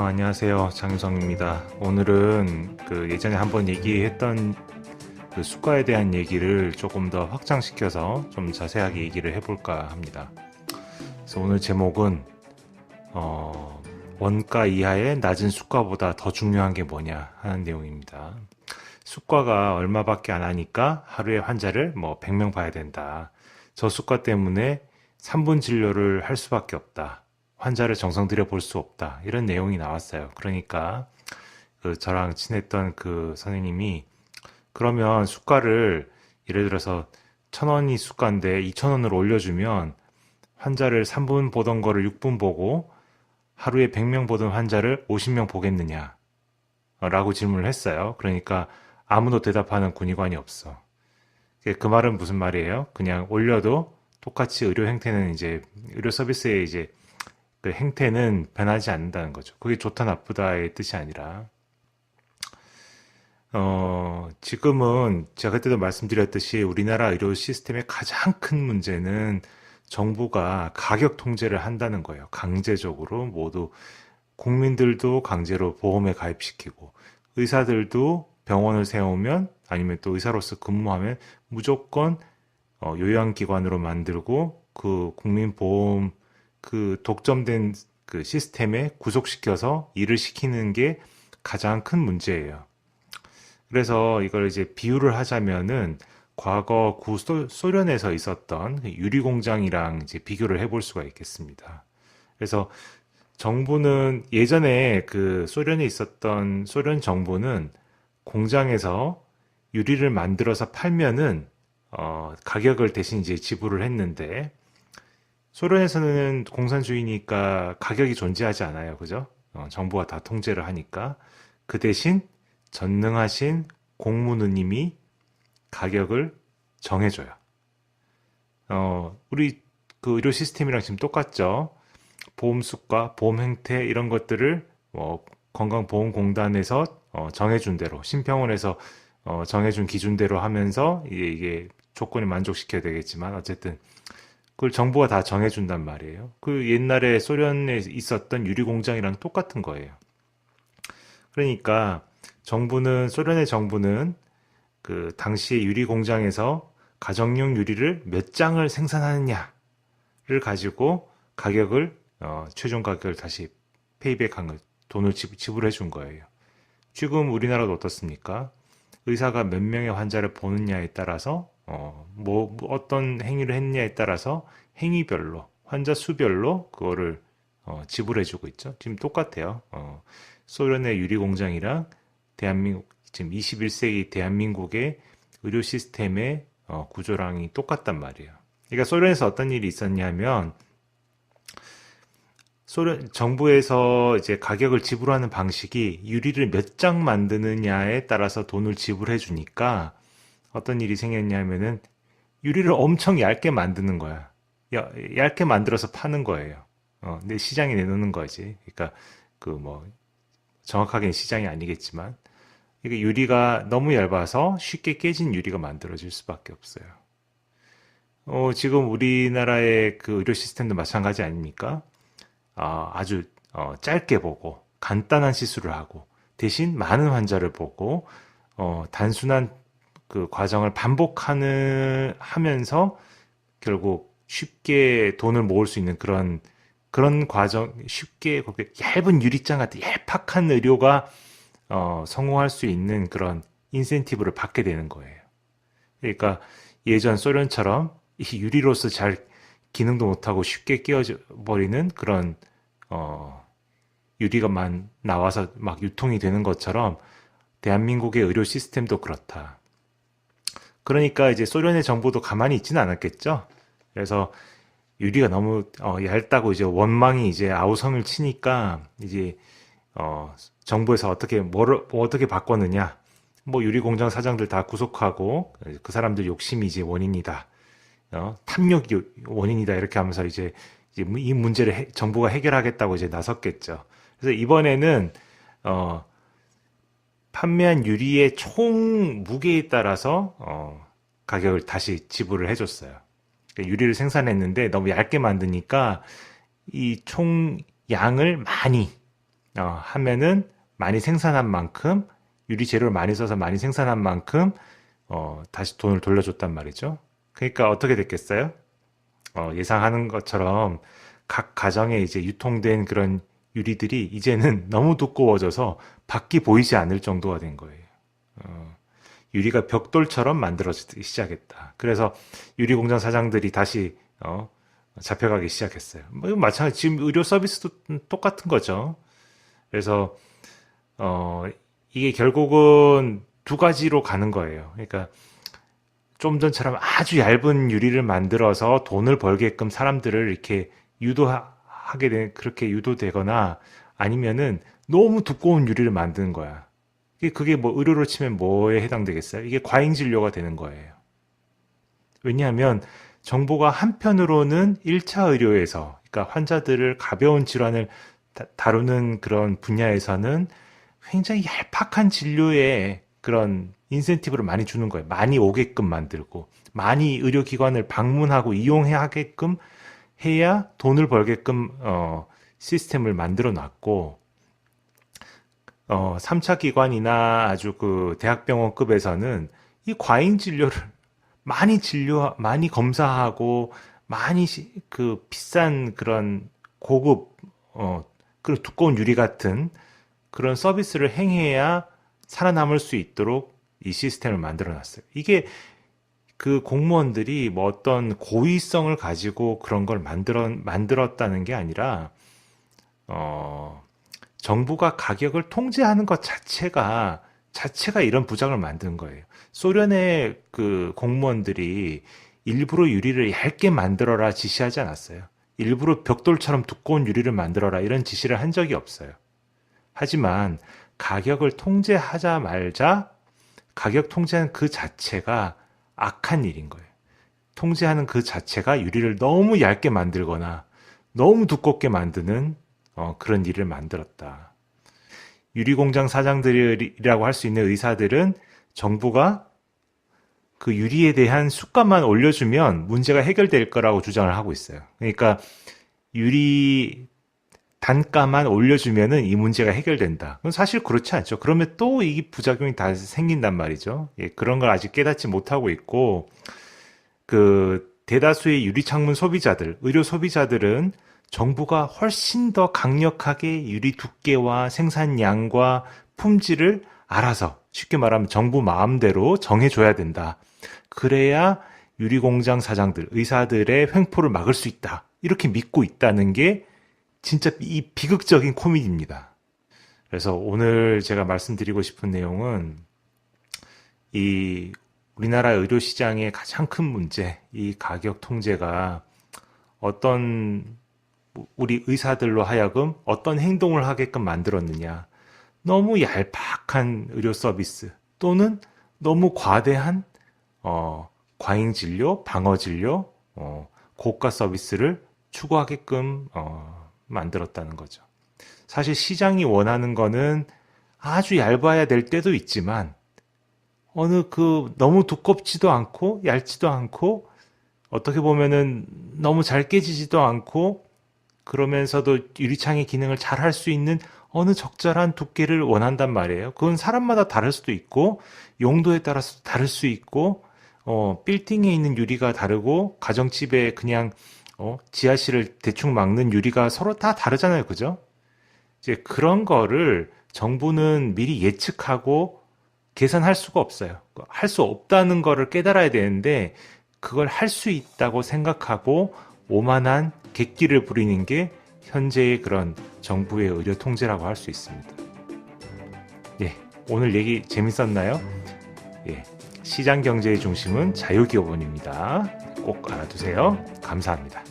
안녕하세요. 장유성입니다. 오늘은 예전에 한번 얘기했던 수가에 대한 얘기를 조금 더 확장시켜서 좀 자세하게 얘기를 해볼까 합니다. 그래서 오늘 제목은 원가 이하의 낮은 수가보다 더 중요한 게 뭐냐 하는 내용입니다. 수가가 얼마밖에 안 하니까 하루에 환자를 100명 봐야 된다. 저 수가 때문에 3분 진료를 할 수밖에 없다. 환자를 정성 들여 볼 수 없다. 이런 내용이 나왔어요. 그러니까 저랑 친했던 그 선생님이 그러면 수가를 예를 들어서 1,000원이 수가인데 2,000원으로 올려주면 환자를 3분 보던 거를 6분 보고 하루에 100명 보던 환자를 50명 보겠느냐? 라고 질문을 했어요. 그러니까 아무도 대답하는 군의관이 없어. 그 말은 무슨 말이에요? 그냥 올려도 똑같이 의료 행태는 이제 의료 서비스의 이제 그 행태는 변하지 않는다는 거죠. 그게 좋다 나쁘다의 뜻이 아니라 지금은 제가 그때도 말씀드렸듯이 우리나라 의료 시스템의 가장 큰 문제는 정부가 가격 통제를 한다는 거예요. 강제적으로 모두 국민들도 강제로 보험에 가입시키고 의사들도 병원을 세우면 아니면 또 의사로서 근무하면 무조건 요양기관으로 만들고 그 국민보험 그 독점된 그 시스템에 구속시켜서 일을 시키는 게 가장 큰 문제예요. 그래서 이걸 이제 비유를 하자면은 과거 구소련에서 있었던 유리공장이랑 이제 비교를 해볼 수가 있겠습니다. 그래서 정부는 예전에 그 소련에 있었던 소련 정부는 공장에서 유리를 만들어서 팔면은 가격을 대신 이제 지불을 했는데 소련에서는 공산주의니까 가격이 존재하지 않아요. 그죠? 정부가 다 통제를 하니까 그 대신 전능하신 공무원님이 가격을 정해줘요. 우리 그 의료 시스템이랑 지금 똑같죠? 보험 수가, 보험 행태 이런 것들을 건강보험공단에서 정해준 대로 심평원에서 정해준 기준대로 하면서 이게 조건을 만족시켜야 되겠지만 어쨌든 그걸 정부가 다 정해준단 말이에요. 그 옛날에 소련에 있었던 유리공장이랑 똑같은 거예요. 그러니까 소련의 정부는 그 당시에 유리공장에서 가정용 유리를 몇 장을 생산하느냐를 가지고 가격을 최종 가격을 다시 페이백한 거, 돈을 지불해 준 거예요. 지금 우리나라도 어떻습니까? 의사가 몇 명의 환자를 보느냐에 따라서 어떤 행위를 했느냐에 따라서 행위별로 환자 수별로 그거를 지불해 주고 있죠. 지금 똑같아요. 소련의 유리 공장이랑 대한민국 지금 21세기 대한민국의 의료 시스템의 구조랑이 똑같단 말이에요. 그러니까 소련에서 어떤 일이 있었냐면 소련 정부에서 이제 가격을 지불하는 방식이 유리를 몇 장 만드느냐에 따라서 돈을 지불해 주니까 어떤 일이 생겼냐면은 유리를 엄청 얇게 만드는 거야. 얇게 만들어서 파는 거예요. 근데 시장에 내놓는 거지. 그러니까 정확하게는 시장이 아니겠지만 이게 유리가 너무 얇아서 쉽게 깨진 유리가 만들어질 수밖에 없어요. 지금 우리나라의 그 의료 시스템도 마찬가지 아닙니까? 아주 짧게 보고 간단한 시술을 하고 대신 많은 환자를 보고 단순한 그 과정을 반복하는 하면서 결국 쉽게 돈을 모을 수 있는 그런 과정 쉽게 그렇게 얇은 유리장 같은 얄팍한 의료가 성공할 수 있는 그런 인센티브를 받게 되는 거예요. 그러니까 예전 소련처럼 이 유리로서 잘 기능도 못하고 쉽게 끼어져 버리는 그런 유리가만 나와서 막 유통이 되는 것처럼 대한민국의 의료 시스템도 그렇다. 그러니까 이제 소련의 정부도 가만히 있지는 않았겠죠. 그래서 유리가 너무 얇다고 이제 원망이 이제 아우성을 치니까 이제 정부에서 어떻게 바꿨느냐. 유리 공장 사장들 다 구속하고 그 사람들 욕심이 이제 원인이다. 탐욕이 원인이다. 이렇게 하면서 이제 이 문제를 정부가 해결하겠다고 이제 나섰겠죠. 그래서 이번에는 판매한 유리의 총 무게에 따라서 가격을 다시 지불을 해줬어요. 그러니까 유리를 생산했는데 너무 얇게 만드니까 이 총 양을 많이 하면은 많이 생산한 만큼 유리 재료를 많이 써서 많이 생산한 만큼 다시 돈을 돌려줬단 말이죠. 그러니까 어떻게 됐겠어요? 예상하는 것처럼 각 가정에 이제 유통된 그런 유리들이 이제는 너무 두꺼워져서 밖이 보이지 않을 정도가 된 거예요. 유리가 벽돌처럼 만들어지기 시작했다. 그래서 유리 공장 사장들이 다시 잡혀가기 시작했어요. 뭐 이건 마찬가지. 지금 의료 서비스도 똑같은 거죠. 그래서 이게 결국은 두 가지로 가는 거예요. 그러니까 좀 전처럼 아주 얇은 유리를 만들어서 돈을 벌게끔 사람들을 이렇게 유도하게 된, 그렇게 유도되거나 아니면은 너무 두꺼운 유리를 만드는 거야. 그게 뭐 의료로 치면 뭐에 해당되겠어요? 이게 과잉 진료가 되는 거예요. 왜냐하면 정부가 한편으로는 1차 의료에서, 그러니까 환자들을 가벼운 질환을 다루는 그런 분야에서는 굉장히 얄팍한 진료에 그런 인센티브를 많이 주는 거예요. 많이 오게끔 만들고, 많이 의료기관을 방문하고 이용해야 하게끔 해야 돈을 벌게끔 시스템을 만들어 놨고, 3차 기관이나 아주 그 대학병원급에서는 이 과잉 진료를 많이 검사하고, 많이 그 비싼 그런 고급, 그런 두꺼운 유리 같은 그런 서비스를 행해야 살아남을 수 있도록 이 시스템을 만들어 놨어요. 이게 그 공무원들이 뭐 어떤 고의성을 가지고 그런 걸 만들었다는 게 아니라, 정부가 가격을 통제하는 것 자체가 이런 부작을 만든 거예요. 소련의 그 공무원들이 일부러 유리를 얇게 만들어라 지시하지 않았어요. 일부러 벽돌처럼 두꺼운 유리를 만들어라 이런 지시를 한 적이 없어요. 하지만 가격을 통제하자 말자 가격 통제하는 그 자체가 악한 일인 거예요. 통제하는 그 자체가 유리를 너무 얇게 만들거나 너무 두껍게 만드는 그런 일을 만들었다. 유리공장 사장들이라고 할 수 있는 의사들은 정부가 그 유리에 대한 수가만 올려주면 문제가 해결될 거라고 주장을 하고 있어요. 그러니까 유리 단가만 올려주면은 이 문제가 해결된다. 그건 사실 그렇지 않죠. 그러면 또 이 부작용이 다 생긴단 말이죠. 예, 그런 걸 아직 깨닫지 못하고 있고, 그 대다수의 유리창문 소비자들, 의료 소비자들은 정부가 훨씬 더 강력하게 유리 두께와 생산량과 품질을 알아서, 쉽게 말하면 정부 마음대로 정해줘야 된다. 그래야 유리공장 사장들, 의사들의 횡포를 막을 수 있다. 이렇게 믿고 있다는 게 진짜 이 비극적인 코미디입니다. 그래서 오늘 제가 말씀드리고 싶은 내용은 이 우리나라 의료시장의 가장 큰 문제, 이 가격 통제가 어떤 우리 의사들로 하여금 어떤 행동을 하게끔 만들었느냐. 너무 얄팍한 의료 서비스 또는 너무 과대한 과잉 진료, 방어 진료, 고가 서비스를 추구하게끔 만들었다는 거죠. 사실 시장이 원하는 거는 아주 얇아야 될 때도 있지만 너무 두껍지도 않고 얇지도 않고 어떻게 보면은 너무 잘 깨지지도 않고 그러면서도 유리창의 기능을 잘 할 수 있는 어느 적절한 두께를 원한단 말이에요. 그건 사람마다 다를 수도 있고 용도에 따라서 다를 수 있고 빌딩에 있는 유리가 다르고 가정집에 그냥 지하실을 대충 막는 유리가 서로 다 다르잖아요. 그죠? 이제 그런 거를 정부는 미리 예측하고 계산할 수가 없어요. 할 수 없다는 거를 깨달아야 되는데 그걸 할 수 있다고 생각하고 오만한 객기를 부리는 게 현재의 그런 정부의 의료 통제라고 할 수 있습니다. 예, 오늘 얘기 재밌었나요? 예, 시장 경제의 중심은 자유기업원입니다. 꼭 알아두세요. 감사합니다.